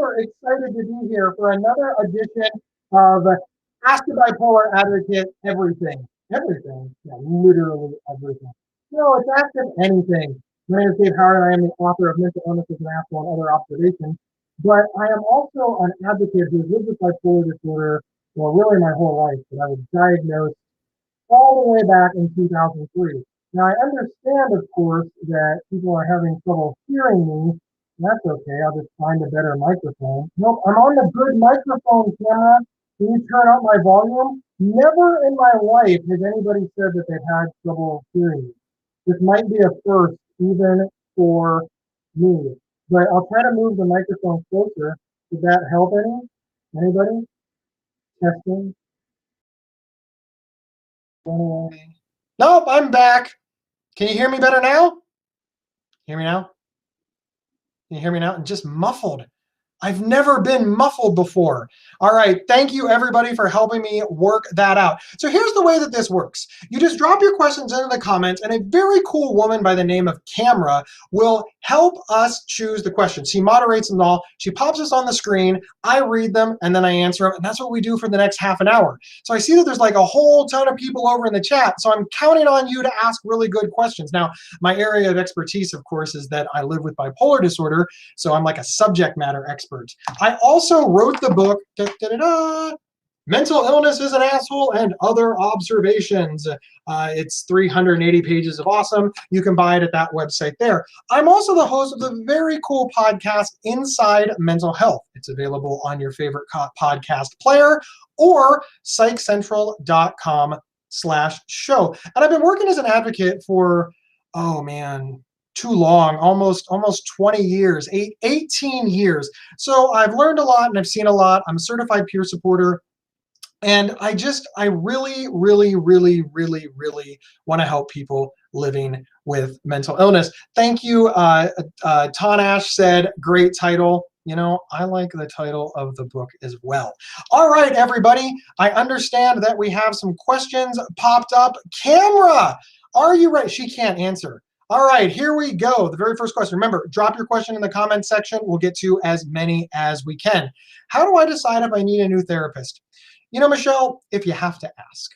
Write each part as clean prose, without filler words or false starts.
super excited to be here for another edition of Ask the Bipolar Advocate Everything. Everything? Yeah, literally everything. No, it's Ask Them Anything. My name is Dave Howard, and I am the author of Mental Illness as an Asshole and Other Observations. But I am also an advocate who has lived with bipolar disorder, well, really my whole life. But I was diagnosed all the way back in 2003. Now, I understand, of course, that people are having trouble hearing me. That's okay. I'll just find a better microphone. Nope, I'm on the good microphone, camera. Can you turn up my volume? Never in my life has anybody said that they've had trouble hearing me. This might be a first, even for me. But I'll try to move the microphone closer. Did that help any? Anybody? Testing? Nope, I'm back. Can you hear me better now? Hear me now? Can you hear me now? Just muffled. I've never been muffled before. All right, thank you everybody for helping me work that out. So here's the way that this works. You just drop your questions into the comments, and a very cool woman by the name of Camera will help us choose the questions. She moderates them all. She pops us on the screen. I read them, and then I answer them, and that's what we do for the next half an hour. So I see that there's like a whole ton of people over in the chat, so I'm counting on you to ask really good questions. Now, my area of expertise, of course, is that I live with bipolar disorder, so I'm like a subject matter expert. I also wrote the book, Mental Illness is an Asshole and Other Observations. It's 380 pages of awesome. You can buy it at that website there. I'm also the host of the very cool podcast, Inside Mental Health. It's available on your favorite podcast player or psychcentral.com/show. And I've been working as an advocate for, oh man, too long, almost 20 years, 18 years. So I've learned a lot and I've seen a lot. I'm a certified peer supporter. And I really want to help people living with mental illness. Thank you. Tonash said, great title. You know, I like the title of the book as well. All right, everybody. I understand that we have some questions popped up. Camera, are you ready? She can't answer. All right, here we go. The very first question. Remember, drop your question in the comments section. We'll get to as many as we can. How do I decide if I need a new therapist? You know, Michelle, if you have to ask.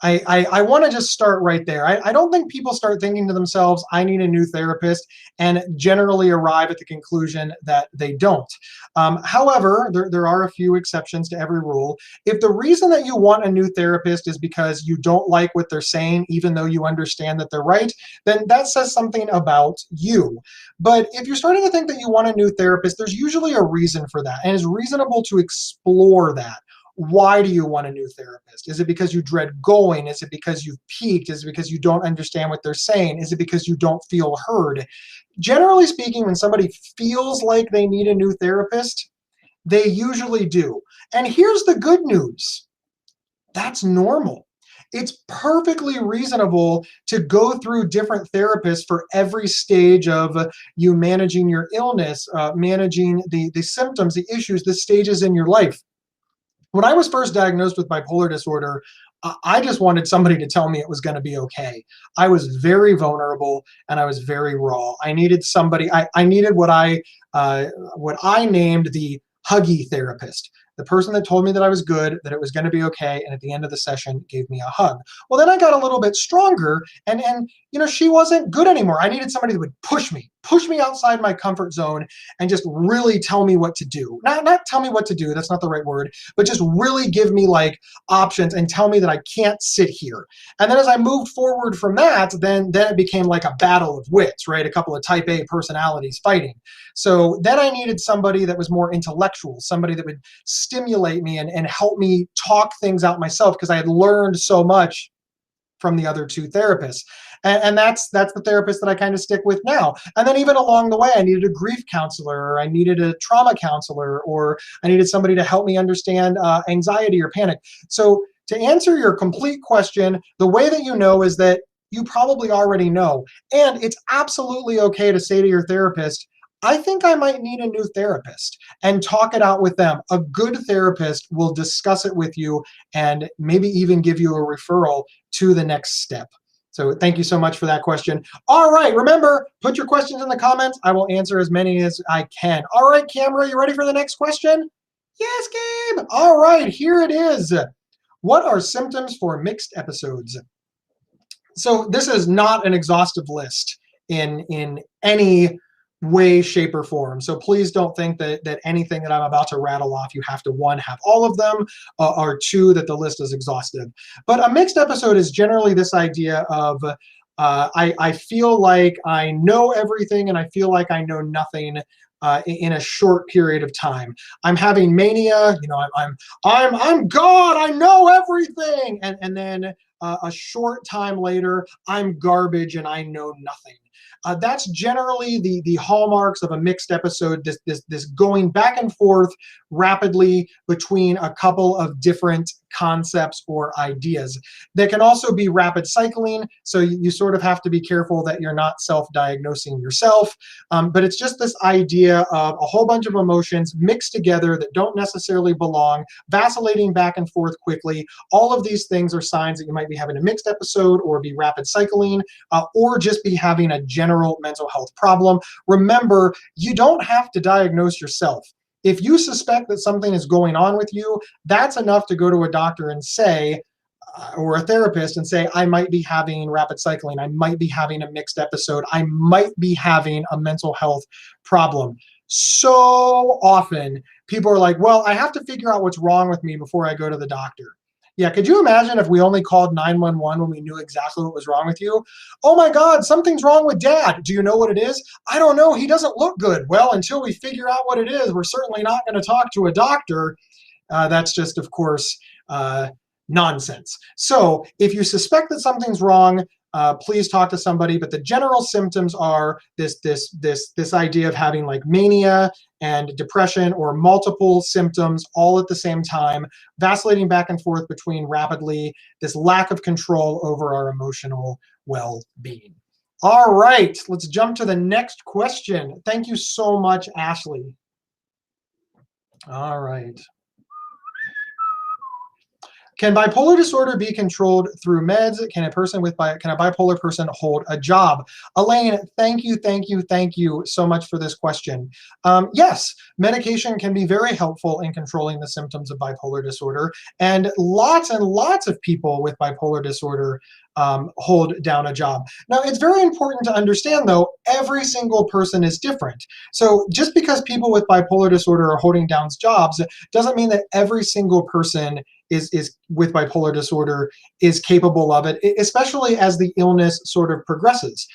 I want to just start right there. I don't think people start thinking to themselves, I need a new therapist, and generally arrive at the conclusion that they don't. However, there are a few exceptions to every rule. If the reason that you want a new therapist is because you don't like what they're saying, even though you understand that they're right, then that says something about you. But if you're starting to think that you want a new therapist, there's usually a reason for that, and it's reasonable to explore that. Why do you want a new therapist? Is it because you dread going? Is it because you've peaked? Is it because you don't understand what they're saying? Is it because you don't feel heard? Generally speaking, when somebody feels like they need a new therapist, they usually do. And here's the good news. That's normal. It's perfectly reasonable to go through different therapists for every stage of you managing your illness, managing the symptoms, the issues, the stages in your life. When I was first diagnosed with bipolar disorder, I just wanted somebody to tell me it was going to be okay. I was very vulnerable and I was very raw. I needed somebody. I needed what I named the huggy therapist. The person that told me that I was good, that it was going to be okay, and at the end of the session gave me a hug. Well, then I got a little bit stronger, and you know, she wasn't good anymore. I needed somebody that would push me outside my comfort zone and just really tell me what to do. Not tell me what to do, that's not the right word, but just really give me like options and tell me that I can't sit here. And then as I moved forward from that, then it became like a battle of wits, right? A couple of type A personalities fighting. So then I needed somebody that was more intellectual, somebody that would stimulate me and help me talk things out myself, because I had learned so much from the other two therapists. And that's the therapist that I kind of stick with now. And then even along the way, I needed a grief counselor, or I needed a trauma counselor, or I needed somebody to help me understand anxiety or panic. So to answer your complete question, the way that you know is that you probably already know. And it's absolutely okay to say to your therapist, I think I might need a new therapist, and talk it out with them. A good therapist will discuss it with you and maybe even give you a referral to the next step. So thank you so much for that question. All right, remember, put your questions in the comments. I will answer as many as I can. All right, Camera, you ready for the next question? Yes, Gabe. All right, here it is. What are symptoms for mixed episodes? So this is not an exhaustive list in any way, shape, or form. So please don't think that anything that I'm about to rattle off, you have to, one, have all of them, or two, that the list is exhaustive. But a mixed episode is generally this idea of I feel like I know everything and I feel like I know nothing in a short period of time. I'm having mania, I'm God, I know everything, and then a short time later, I'm garbage and I know nothing. That's generally the hallmarks of a mixed episode, this going back and forth rapidly between a couple of different concepts or ideas. That can also be rapid cycling, so you sort of have to be careful that you're not self-diagnosing yourself, but it's just this idea of a whole bunch of emotions mixed together that don't necessarily belong, vacillating back and forth quickly. All of these things are signs that you might be having a mixed episode or be rapid cycling, or just be having a general mental health problem. Remember, you don't have to diagnose yourself. If you suspect that something is going on with you, that's enough to go to a doctor and say, or a therapist and say, I might be having rapid cycling, I might be having a mixed episode, I might be having a mental health problem. So often people are like, well, I have to figure out what's wrong with me before I go to the doctor. Yeah, could you imagine if we only called 911 when we knew exactly what was wrong with you? Oh my God, something's wrong with Dad. Do you know what it is? I don't know, he doesn't look good. Well, until we figure out what it is, we're certainly not going to talk to a doctor. That's just, of course, nonsense. So if you suspect that something's wrong, please talk to somebody. But the general symptoms are this idea of having like mania and depression, or multiple symptoms all at the same time, vacillating back and forth between rapidly, this lack of control over our emotional well-being. All right, let's jump to the next question. Thank you so much, Ashley. All right. Can bipolar disorder be controlled through meds? Can a bipolar person hold a job? Elaine, thank you so much for this question. Yes, medication can be very helpful in controlling the symptoms of bipolar disorder, and lots of people with bipolar disorder hold down a job. Now, it's very important to understand, though, every single person is different. So just because people with bipolar disorder are holding down jobs doesn't mean that every single person is with bipolar disorder is capable of it, especially as the illness sort of progresses.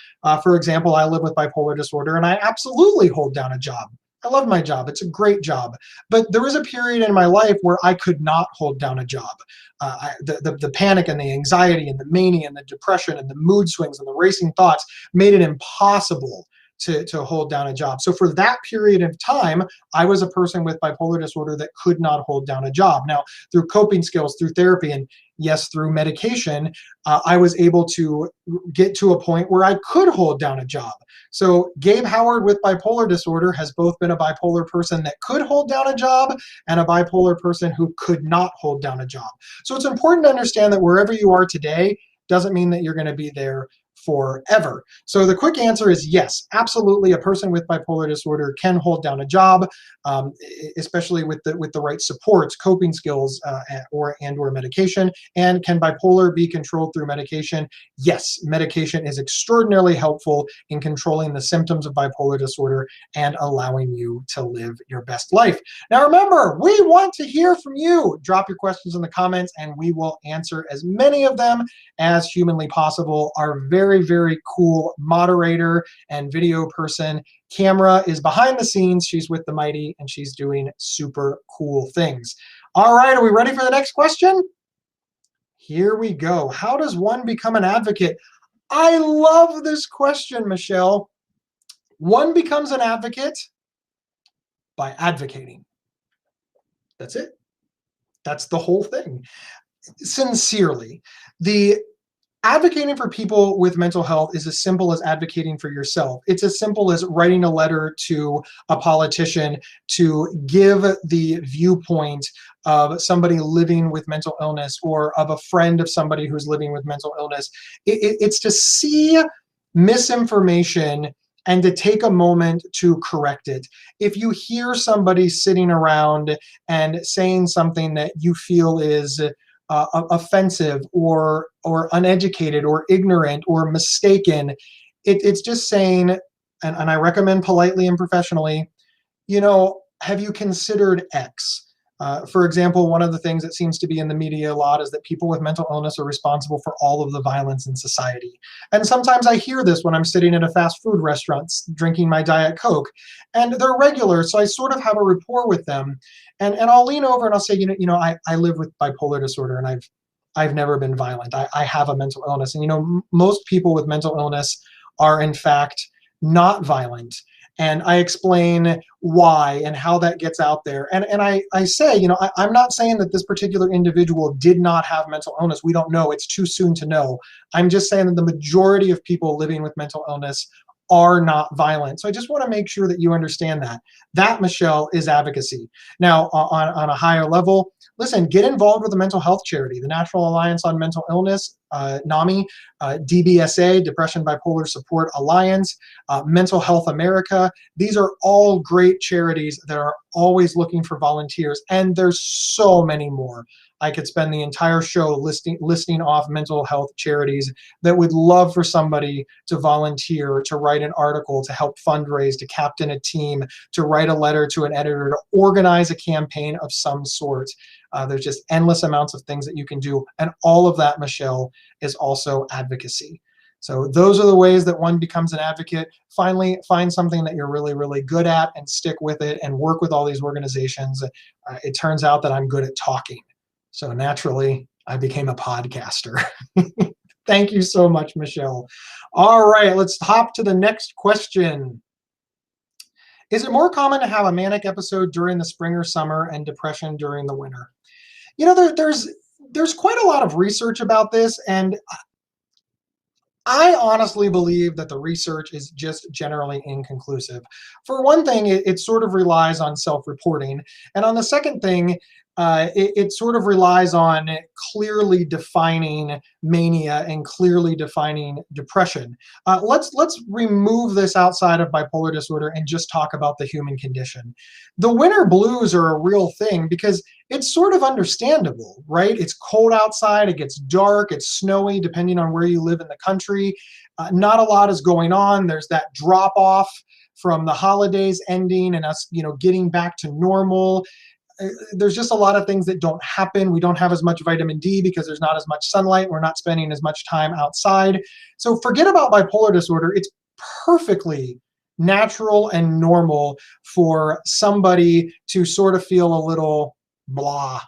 For example, I live with bipolar disorder and I absolutely hold down a job. I love my job. It's a great job. But there was a period in my life where I could not hold down a job. The panic and the anxiety and the mania and the depression and the mood swings and the racing thoughts made it impossible to hold down a job. So for that period of time, I was a person with bipolar disorder that could not hold down a job. Now, through coping skills, through therapy, and yes, through medication, I was able to get to a point where I could hold down a job. So Gabe Howard with bipolar disorder has both been a bipolar person that could hold down a job and a bipolar person who could not hold down a job. So it's important to understand that wherever you are today doesn't mean that you're going to be there forever. So the quick answer is yes, absolutely. A person with bipolar disorder can hold down a job, especially with the right supports, coping skills, or medication. And can bipolar be controlled through medication? Yes, medication is extraordinarily helpful in controlling the symptoms of bipolar disorder and allowing you to live your best life. Now remember, we want to hear from you. Drop your questions in the comments and we will answer as many of them as humanly possible. Our very cool moderator and video person, Camera, is behind the scenes. She's with the Mighty and she's doing super cool things. All right, are we ready for the next question? Here we go. How does one become an advocate? I love this question, Michelle. One becomes an advocate by advocating. That's it. That's the whole thing. Sincerely. advocating for people with mental health is as simple as advocating for yourself. It's as simple as writing a letter to a politician to give the viewpoint of somebody living with mental illness, or of a friend of somebody who's living with mental illness. It's to see misinformation and to take a moment to correct it. If you hear somebody sitting around and saying something that you feel is offensive or uneducated or ignorant or mistaken, it's just saying, and I recommend politely and professionally, have you considered X? For example, one of the things that seems to be in the media a lot is that people with mental illness are responsible for all of the violence in society. And sometimes I hear this when I'm sitting in a fast food restaurant drinking my Diet Coke, and they're regular, so I sort of have a rapport with them. And I'll lean over and I'll say, I live with bipolar disorder, and I've never been violent. I have a mental illness. And most people with mental illness are in fact not violent. And I explain why and how that gets out there. And I say, I'm not saying that this particular individual did not have mental illness. We don't know. It's too soon to know. I'm just saying that the majority of people living with mental illness are not violent. So I just want to make sure that you understand that. That, Michelle, is advocacy. Now, on a higher level, listen, get involved with a mental health charity, the National Alliance on Mental Illness, NAMI, DBSA, Depression Bipolar Support Alliance, Mental Health America. These are all great charities that are always looking for volunteers, and there's so many more. I could spend the entire show listing off mental health charities that would love for somebody to volunteer, to write an article, to help fundraise, to captain a team, to write a letter to an editor, to organize a campaign of some sort. There's just endless amounts of things that you can do. And all of that, Michelle, is also advocacy. So those are the ways that one becomes an advocate. Finally, find something that you're really, really good at and stick with it and work with all these organizations. It turns out that I'm good at talking. So naturally, I became a podcaster. Thank you so much, Michelle. All right, let's hop to the next question. Is it more common to have a manic episode during the spring or summer and depression during the winter? There's quite a lot of research about this, and I honestly believe that the research is just generally inconclusive. For one thing, it sort of relies on self-reporting. And on the second thing, it sort of relies on clearly defining mania and clearly defining depression. Let's remove this outside of bipolar disorder and just talk about the human condition. The winter blues are a real thing because it's sort of understandable, right? It's cold outside, it gets dark, it's snowy, depending on where you live in the country. Not a lot is going on. There's that drop off from the holidays ending and us, getting back to normal. There's just a lot of things that don't happen. We don't have as much vitamin D because there's not as much sunlight. We're not spending as much time outside. So forget about bipolar disorder. It's perfectly natural and normal for somebody to sort of feel a little blah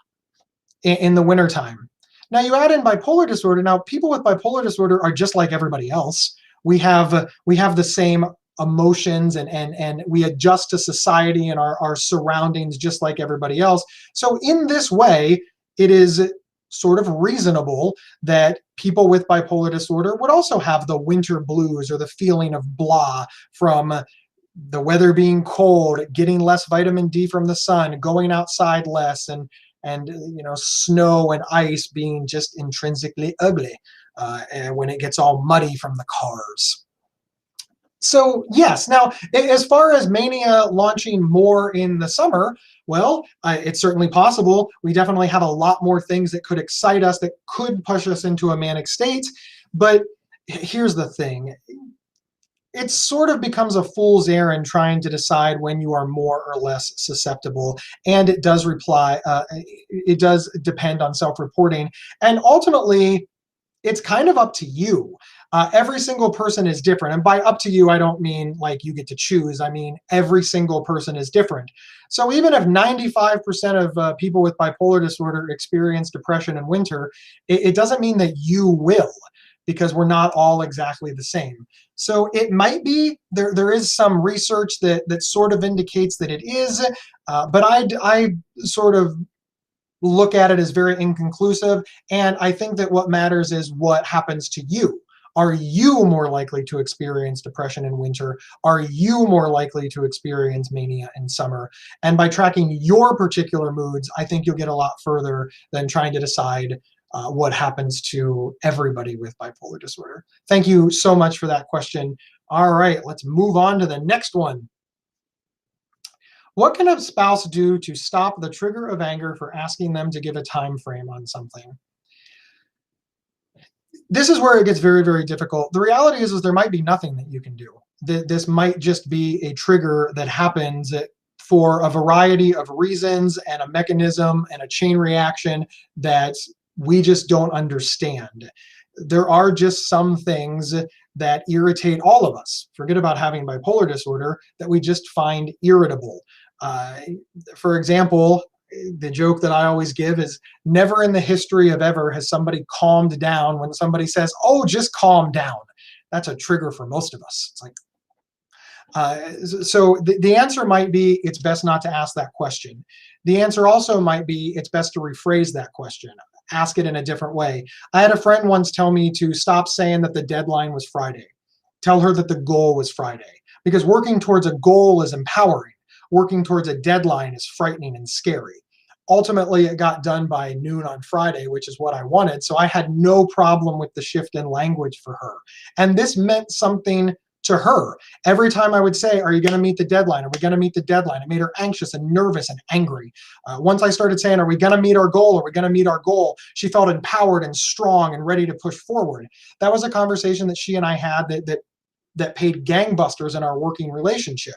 in the wintertime. Now you add in bipolar disorder. Now people with bipolar disorder are just like everybody else. We have the same emotions and we adjust to society and our surroundings just like everybody else. So in this way, it is sort of reasonable that people with bipolar disorder would also have the winter blues or the feeling of blah from the weather being cold, getting less vitamin D from the sun, going outside less, and snow and ice being just intrinsically ugly, and when it gets all muddy from the cars. So yes, now as far as mania launching more in the summer, well, it's certainly possible. We definitely have a lot more things that could excite us, that could push us into a manic state. But here's the thing. It sort of becomes a fool's errand trying to decide when you are more or less susceptible. And it does depend on self-reporting. And ultimately, it's kind of up to you. Every single person is different. And by up to you, I don't mean like you get to choose. I mean, every single person is different. So even if 95% of people with bipolar disorder experience depression in winter, it doesn't mean that you will, because we're not all exactly the same. So it might be, there is some research that sort of indicates that it is, but I sort of look at it as very inconclusive. And I think that what matters is what happens to you. Are you more likely to experience depression in winter? Are you more likely to experience mania in summer? And by tracking your particular moods, I think you'll get a lot further than trying to decide what happens to everybody with bipolar disorder. Thank you so much for that question. All right, let's move on to the next one. What can a spouse do to stop the trigger of anger for asking them to give a time frame on something? This is where it gets very, very difficult. The reality is there might be nothing that you can do. This might just be a trigger that happens for a variety of reasons and a mechanism and a chain reaction that we just don't understand. There are just some things that irritate all of us. Forget about having bipolar disorder, that we just find irritable. For example, the joke that I always give is never in the history of ever has somebody calmed down when somebody says, oh, just calm down. That's a trigger for most of us. It's like, so the answer might be it's best not to ask that question. The answer also might be it's best to rephrase that question. Ask it in a different way. I had a friend once tell me to stop saying that the deadline was Friday. Tell her that the goal was Friday. Because working towards a goal is empowering. Working towards a deadline is frightening and scary. Ultimately, it got done by noon on Friday, which is what I wanted. So I had no problem with the shift in language for her. And this meant something to her. Every time I would say, are you going to meet the deadline? Are we going to meet the deadline? It made her anxious and nervous and angry. Once I started saying, are we going to meet our goal? Are we going to meet our goal? She felt empowered and strong and ready to push forward. That was a conversation that she and I had that paid gangbusters in our working relationship.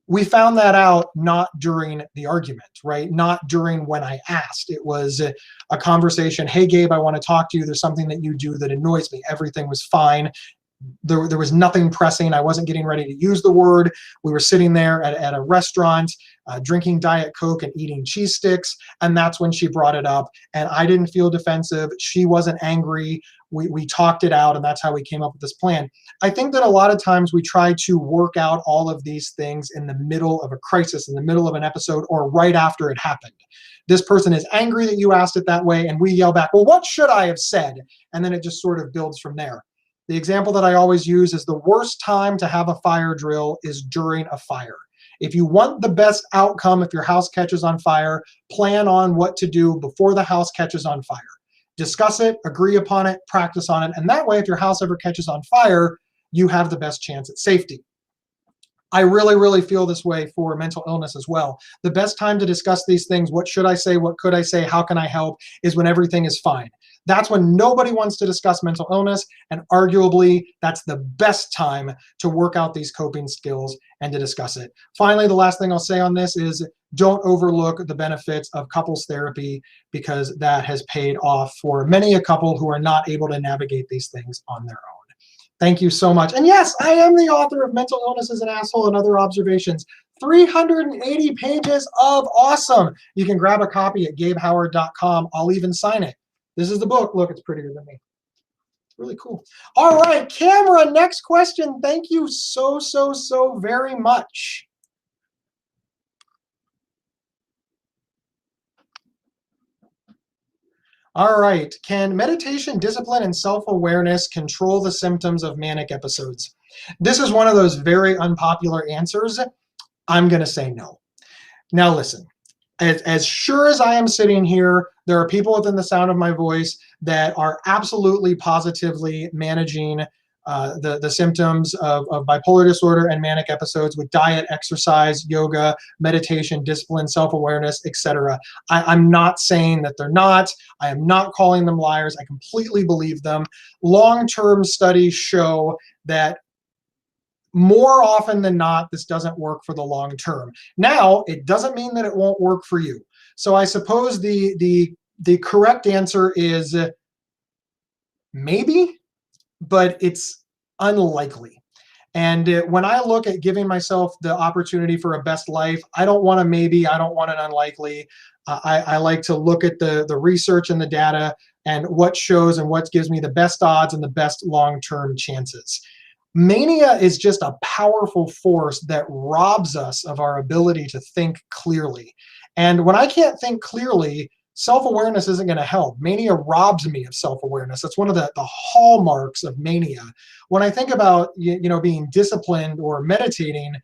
We found that out not during the argument, right? Not during when I asked. It was a conversation. Hey, Gabe, I want to talk to you. There's something that you do that annoys me. Everything was fine. There was nothing pressing. I wasn't getting ready to use the word. We were sitting there at a restaurant, drinking Diet Coke and eating cheese sticks. And that's when she brought it up. And I didn't feel defensive. She wasn't angry. We talked it out, and that's how we came up with this plan. I think that a lot of times we try to work out all of these things in the middle of a crisis, in the middle of an episode, or right after it happened. This person is angry that you asked it that way, and we yell back, well, what should I have said? And then it just sort of builds from there. The example that I always use is the worst time to have a fire drill is during a fire. If you want the best outcome, if your house catches on fire, plan on what to do before the house catches on fire. Discuss it, agree upon it, practice on it, and that way, if your house ever catches on fire, you have the best chance at safety. I really, really feel this way for mental illness as well. The best time to discuss these things, what should I say, what could I say, how can I help, is when everything is fine. That's when nobody wants to discuss mental illness, and arguably that's the best time to work out these coping skills and to discuss it. Finally, the last thing I'll say on this is don't overlook the benefits of couples therapy, because that has paid off for many a couple who are not able to navigate these things on their own. Thank you so much. And yes, I am the author of Mental Illness is an Asshole and Other Observations. 380 pages of awesome. You can grab a copy at gabehoward.com. I'll even sign it. This is the book. Look, it's prettier than me. It's really cool. All right, Cameron, next question. Thank you so very much. All right, can meditation, discipline, and self-awareness control the symptoms of manic episodes? This is one of those very unpopular answers. I'm going to say no. Now listen, as sure as I am sitting here, there are people within the sound of my voice that are absolutely positively managing the symptoms of bipolar disorder and manic episodes with diet, exercise, yoga, meditation, discipline, self-awareness, etc. I'm not saying that they're not. I am not calling them liars. I completely believe them. Long-term studies show that more often than not, this doesn't work for the long term. Now, it doesn't mean that it won't work for you. So I suppose the correct answer is maybe, but it's unlikely. And when I look at giving myself the opportunity for a best life, I don't want a maybe, I don't want an unlikely. I like to look at the research and the data and what shows and what gives me the best odds and the best long-term chances. Mania is just a powerful force that robs us of our ability to think clearly. And when I can't think clearly, self-awareness isn't going to help. Mania robs me of self-awareness. That's one of the hallmarks of mania. When I think about being disciplined or meditating,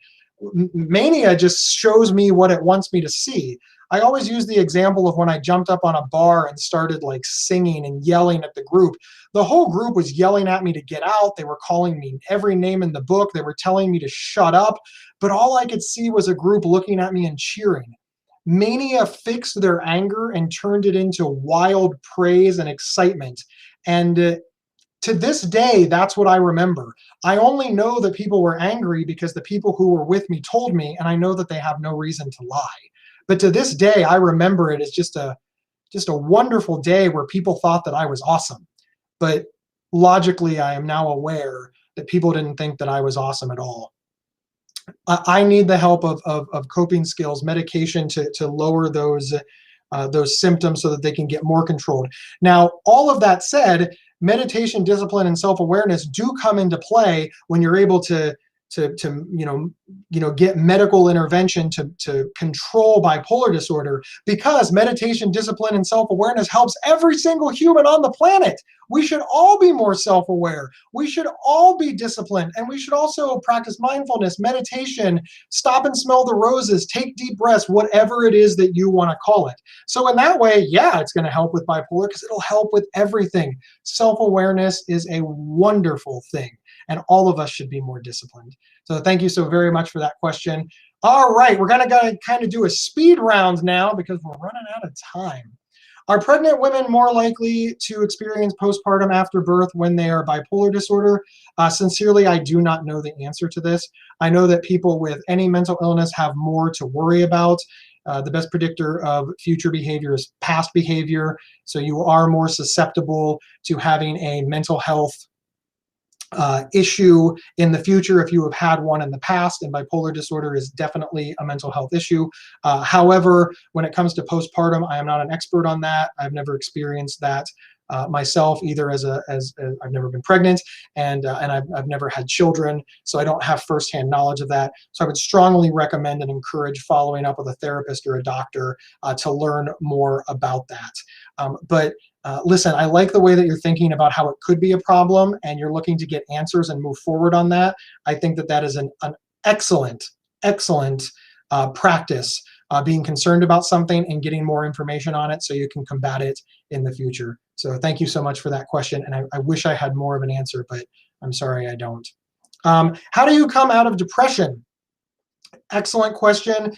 mania just shows me what it wants me to see. I always use the example of when I jumped up on a bar and started like singing and yelling at the group. The whole group was yelling at me to get out. They were calling me every name in the book. They were telling me to shut up. But all I could see was a group looking at me and cheering. Mania fixed their anger and turned it into wild praise and excitement. And to this day, that's what I remember. I only know that people were angry because the people who were with me told me, and I know that they have no reason to lie. But to this day, I remember it as just a wonderful day where people thought that I was awesome. But logically, I am now aware that people didn't think that I was awesome at all. I need the help of coping skills, medication to lower those symptoms so that they can get more controlled. Now, all of that said, meditation, discipline, and self-awareness do come into play when you're able to get medical intervention to control bipolar disorder, because meditation, discipline, and self-awareness helps every single human on the planet. We should all be more self-aware. We should all be disciplined, and we should also practice mindfulness, meditation, stop and smell the roses, take deep breaths, whatever it is that you want to call it. So in that way, yeah, it's going to help with bipolar because it'll help with everything. Self-awareness is a wonderful thing, and all of us should be more disciplined. So thank you so very much for that question. All right, we're going to kind of do a speed round now because we're running out of time. Are pregnant women more likely to experience postpartum after birth when they are bipolar disorder? Sincerely, I do not know the answer to this. I know that people with any mental illness have more to worry about. The best predictor of future behavior is past behavior. So you are more susceptible to having a mental health issue in the future if you have had one in the past, and bipolar disorder is definitely a mental health issue. However, when it comes to postpartum, I am not an expert on that. I've never experienced that myself, either as I've never been pregnant, and I've never had children, so I don't have firsthand knowledge of that. So I would strongly recommend and encourage following up with a therapist or a doctor to learn more about that. Listen, I like the way that you're thinking about how it could be a problem and you're looking to get answers and move forward on that. I think that that is an excellent practice, being concerned about something and getting more information on it so you can combat it in the future. So thank you so much for that question. And I wish I had more of an answer, but I'm sorry I don't. How do you come out of depression? Excellent question.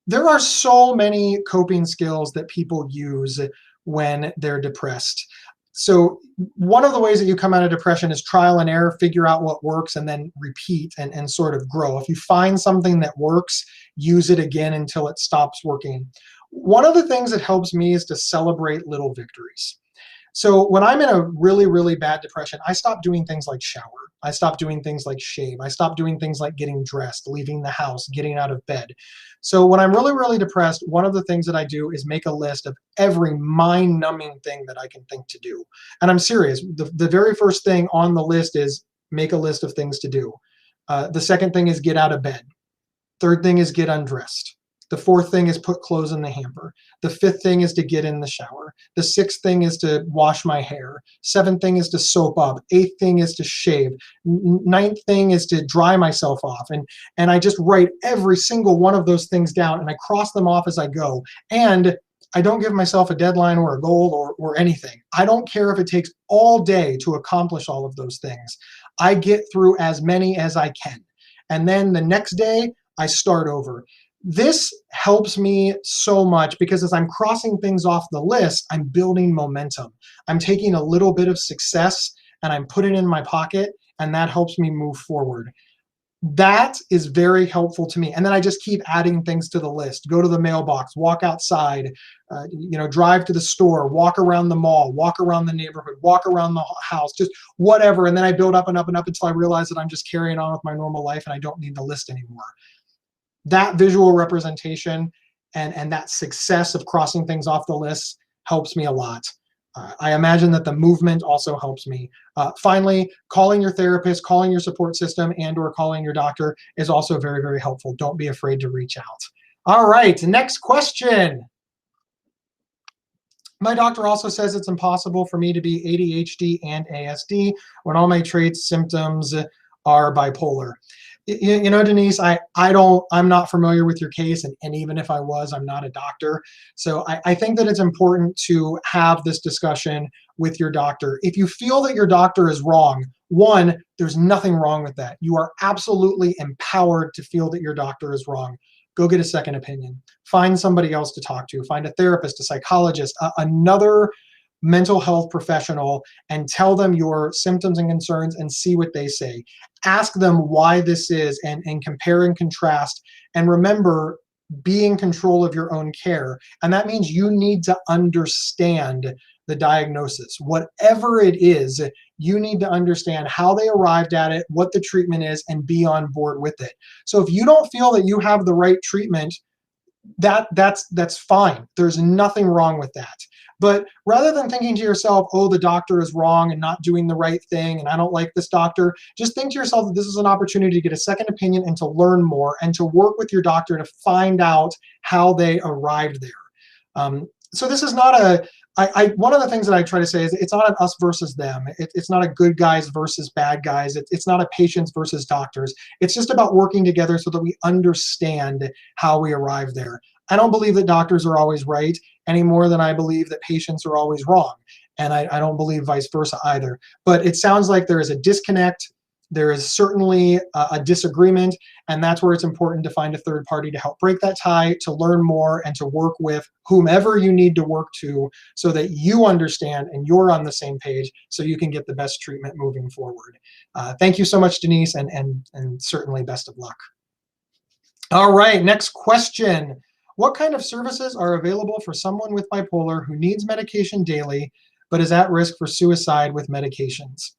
There are so many coping skills that people use when they're depressed. So one of the ways that you come out of depression is trial and error, figure out what works, and then repeat and sort of grow. If you find something that works, use it again until it stops working. One of the things that helps me is to celebrate little victories. So when I'm in a really, really bad depression, I stop doing things like shower. I stop doing things like shave. I stop doing things like getting dressed, leaving the house, getting out of bed. So when I'm really, really depressed, one of the things that I do is make a list of every mind-numbing thing that I can think to do. And I'm serious. The very first thing on the list is make a list of things to do. The second thing is get out of bed. Third thing is get undressed. The fourth thing is put clothes in the hamper. The fifth thing is to get in the shower. The sixth thing is to wash my hair. Seventh thing is to soap up. Eighth thing is to shave. Ninth thing is to dry myself off. And I just write every single one of those things down and I cross them off as I go. And I don't give myself a deadline or a goal or anything. I don't care if it takes all day to accomplish all of those things. I get through as many as I can. And then the next day, I start over. This helps me so much because as I'm crossing things off the list, I'm building momentum. I'm taking a little bit of success and I'm putting it in my pocket, and that helps me move forward. That is very helpful to me. And then I just keep adding things to the list. Go to the mailbox, walk outside, drive to the store, walk around the mall, walk around the neighborhood, walk around the house, just whatever. And then I build up and up and up until I realize that I'm just carrying on with my normal life and I don't need the list anymore. That visual representation and that success of crossing things off the list helps me a lot. I imagine that the movement also helps me. Finally, calling your therapist, calling your support system, and/or calling your doctor is also very, very helpful. Don't be afraid to reach out. All right, next question. My doctor also says it's impossible for me to be ADHD and ASD when all my traits, symptoms are bipolar. You know, Denise, I'm not familiar with your case, and even if I was, I'm not a doctor. So I think that it's important to have this discussion with your doctor. If you feel that your doctor is wrong, one, there's nothing wrong with that. You are absolutely empowered to feel that your doctor is wrong. Go get a second opinion. Find somebody else to talk to. Find a therapist, a psychologist, another mental health professional, and tell them your symptoms and concerns and see what they say. Ask them why this is, and compare and contrast. And remember, be in control of your own care. And that means you need to understand the diagnosis. Whatever it is, you need to understand how they arrived at it, what the treatment is, and be on board with it. So if you don't feel that you have the right treatment, that's fine. There's nothing wrong with that. But rather than thinking to yourself, oh, the doctor is wrong and not doing the right thing, and I don't like this doctor, just think to yourself that this is an opportunity to get a second opinion and to learn more and to work with your doctor to find out how they arrived there. So this is not a, one of the things that I try to say is it's not an us versus them. It's not a good guys versus bad guys. It's not a patients versus doctors. It's just about working together so that we understand how we arrive there. I don't believe that doctors are always right any more than I believe that patients are always wrong. And I don't believe vice versa either. But it sounds like there is a disconnect. There is certainly a disagreement, and that's where it's important to find a third party to help break that tie, to learn more, and to work with whomever you need to work to so that you understand and you're on the same page so you can get the best treatment moving forward. Thank you so much, Denise, and certainly best of luck. All right, next question. What kind of services are available for someone with bipolar who needs medication daily but is at risk for suicide with medications?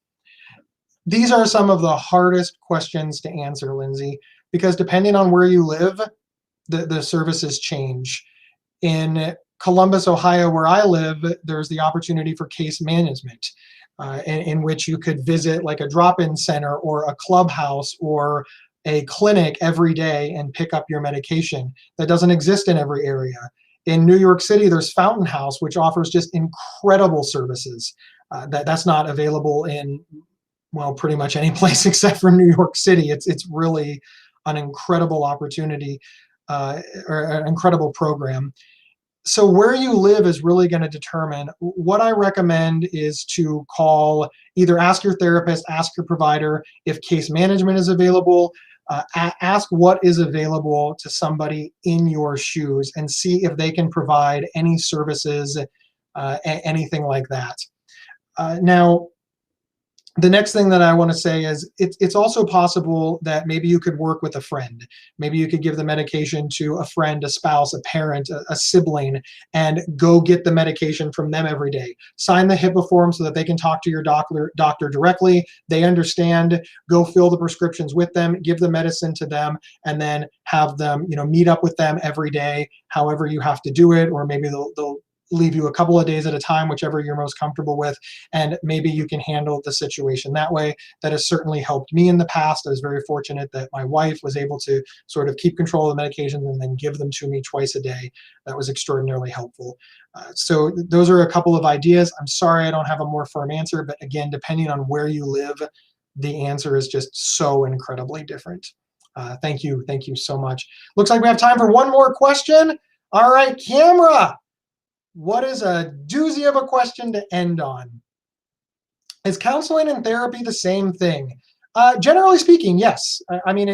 These are some of the hardest questions to answer, Lindsay, because depending on where you live, the services change. In Columbus, Ohio, where I live, there's the opportunity for case management, in which you could visit like a drop-in center or a clubhouse or a clinic every day and pick up your medication. That doesn't exist in every area. In New York City, there's Fountain House, which offers just incredible services. That's not available in, well, pretty much any place except for New York City. It's really an incredible opportunity, or an incredible program. So where you live is really going to determine. What I recommend is to call, either ask your therapist, ask your provider if case management is available, ask what is available to somebody in your shoes and see if they can provide any services, anything like that. Now, the next thing that I want to say is it's also possible that maybe you could work with a friend. Maybe you could give the medication to a friend, a spouse, a parent, a sibling, and go get the medication from them every day. Sign the HIPAA form so that they can talk to your doctor directly. They understand. Go fill the prescriptions with them, give the medicine to them, and then have them, meet up with them every day, however you have to do it, or maybe they'll leave you a couple of days at a time, whichever you're most comfortable with, and maybe you can handle the situation that way. That has certainly helped me in the past. I was very fortunate that my wife was able to sort of keep control of the medications and then give them to me twice a day. That was extraordinarily helpful. So those are a couple of ideas. I'm sorry I don't have a more firm answer, but again, depending on where you live, the answer is just so incredibly different. Thank you so much. Looks like we have time for one more question. All right, camera. What is a doozy of a question to end on? Is counseling and therapy the same thing? Generally speaking, yes. I mean,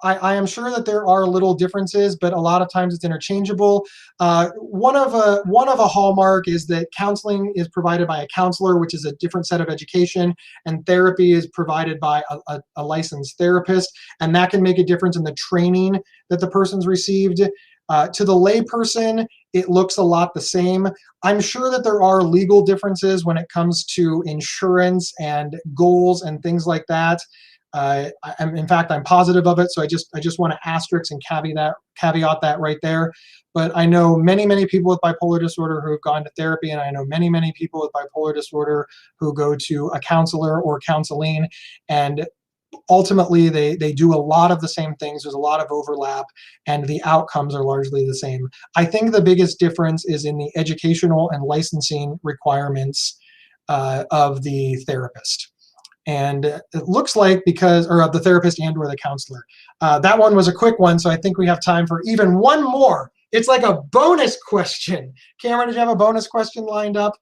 I am sure that there are little differences, but a lot of times it's interchangeable. One of a hallmark is that counseling is provided by a counselor, which is a different set of education, and therapy is provided by a licensed therapist, and that can make a difference in the training that the person's received. To the layperson, it looks a lot the same. I'm sure that there are legal differences when it comes to insurance and goals and things like that. In fact, I'm positive of it. So I just want to asterisk and caveat that right there. But I know many people with bipolar disorder who have gone to therapy, and I know many people with bipolar disorder who go to a counselor or counseling, and ultimately they do a lot of the same things. There's a lot of overlap, and the outcomes are largely the same. I think the biggest difference is in the educational and licensing requirements of the therapist. And it looks like or of the therapist and or the counselor. That one was a quick one, so I think we have time for even one more. It's like a bonus question. Cameron, did you have a bonus question lined up?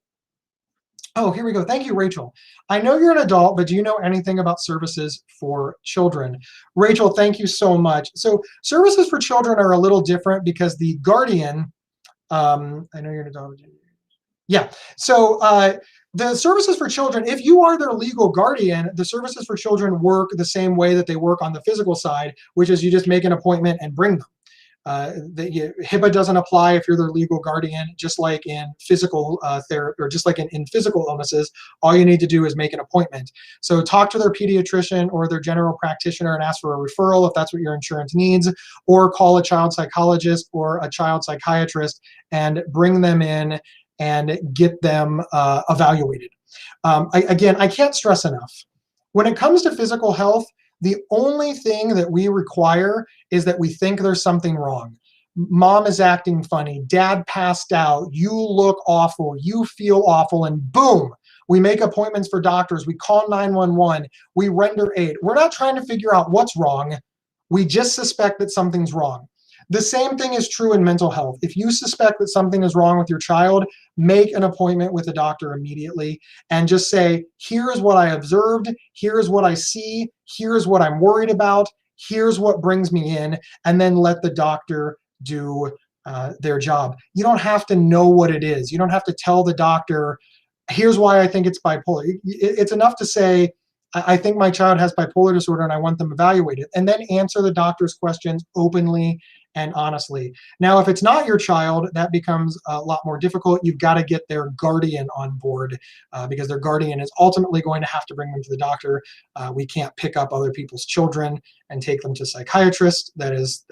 Oh, here we go. Thank you, Rachel. I know you're an adult, but do you know anything about services for children? Rachel, thank you so much. So services for children are a little different because the guardian, I know you're an adult. Yeah. So the services for children, if you are their legal guardian, the services for children work the same way that they work on the physical side, which is you just make an appointment and bring them. HIPAA doesn't apply if you're their legal guardian, just like in physical therapy, or just like in physical illnesses. All you need to do is make an appointment. So talk to their pediatrician or their general practitioner and ask for a referral if that's what your insurance needs, or call a child psychologist or a child psychiatrist and bring them in and get them evaluated. Again, I can't stress enough. When it comes to physical health, the only thing that we require is that we think there's something wrong. Mom is acting funny, dad passed out, you look awful, you feel awful, and boom, we make appointments for doctors, we call 911, we render aid. We're not trying to figure out what's wrong, we just suspect that something's wrong. The same thing is true in mental health. If you suspect that something is wrong with your child, make an appointment with a doctor immediately and just say, here's what I observed, here's what I see, here's what I'm worried about, here's what brings me in, and then let the doctor do their job. You don't have to know what it is. You don't have to tell the doctor, here's why I think it's bipolar. It's enough to say, I think my child has bipolar disorder and I want them evaluated, and then answer the doctor's questions openly and honestly. Now, if it's not your child, that becomes a lot more difficult. You've got to get their guardian on board because their guardian is ultimately going to have to bring them to the doctor. We can't pick up other people's children and take them to psychiatrists. That is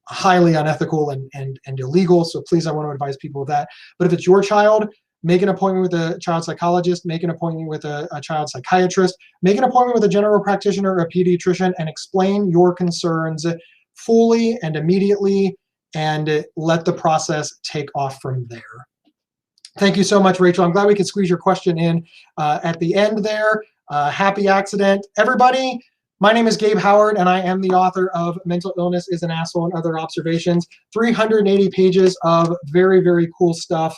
highly unethical and illegal. So please, I want to advise people of that. But if it's your child, make an appointment with a child psychologist, make an appointment with a child psychiatrist, make an appointment with a general practitioner or a pediatrician, and explain your concerns fully and immediately, and let the process take off from there. Thank you so much, Rachel. I'm glad we could squeeze your question in at the end there. Happy accident. Everybody, my name is Gabe Howard, and I am the author of Mental Illness is an Asshole and Other Observations. 380 pages of very cool stuff.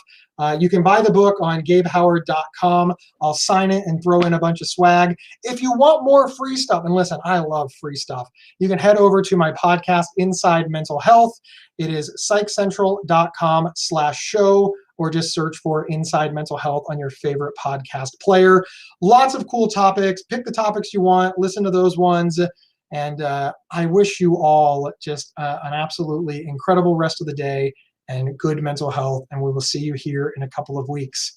You can buy the book on gabehoward.com. I'll sign it and throw in a bunch of swag. If you want more free stuff, and listen, I love free stuff, you can head over to my podcast, Inside Mental Health. It is psychcentral.com/show, or just search for Inside Mental Health on your favorite podcast player. Lots of cool topics. Pick the topics you want, listen to those ones. And I wish you all just an absolutely incredible rest of the day and good mental health. And we will see you here in a couple of weeks.